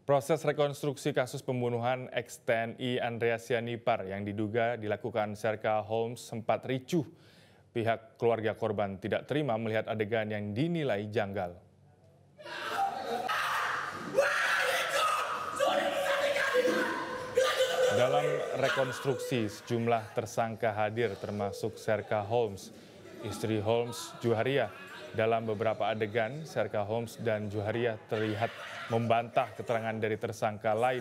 Proses rekonstruksi kasus pembunuhan ex-TNI Andreas Sianipar yang diduga dilakukan Serka Holmes sempat ricuh. Pihak keluarga korban tidak terima melihat adegan yang dinilai janggal. Dalam rekonstruksi, sejumlah tersangka hadir termasuk Serka Holmes, istri Holmes, Juharia. Dalam beberapa adegan, Serka Holmes dan Juharia terlihat membantah keterangan dari tersangka lain,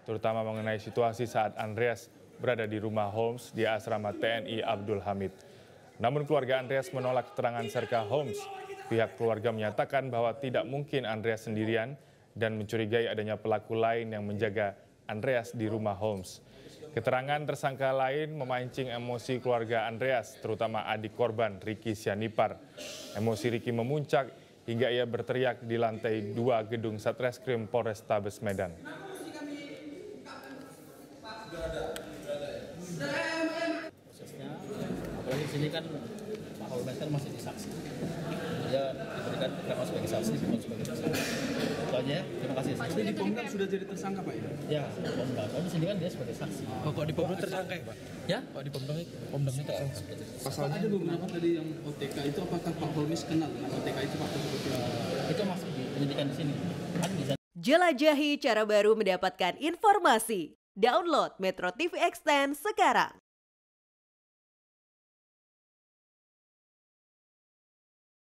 terutama mengenai situasi saat Andreas berada di rumah Holmes di asrama TNI Abdul Hamid. Namun keluarga Andreas menolak keterangan Serka Holmes. Pihak keluarga menyatakan bahwa tidak mungkin Andreas sendirian dan mencurigai adanya pelaku lain yang menjaga Andreas di rumah Holmes. Keterangan tersangka lain memancing emosi keluarga Andreas, terutama adik korban Ricky Sianipar. Emosi Ricky memuncak hingga ia berteriak di lantai 2 gedung Satreskrim Polrestabes Medan. Prosesnya, apalagi di sini kan Pak Holmes kan masih saksi. Dia diberikan keterangan sebagai saksi, bukan sebagai tersangka. Itu aja ya, terima kasih. Jadi di Pomdam sudah jadi tersangka Pak ya? Ya, Pomdam. Kalau di sini kan dia sebagai saksi. Oh, kok di Pomdam tersangka ya Pak? Ya? Kok di Pomdamnya tersangka. Pasalnya ada beberapa tadi yang OTK itu, apakah Pak Holmes kenal dengan OTK itu Pak? Itu masih penyidikan di sini. Kan bisa. Jelajahi cara baru mendapatkan informasi. Download Metro TV Extend sekarang.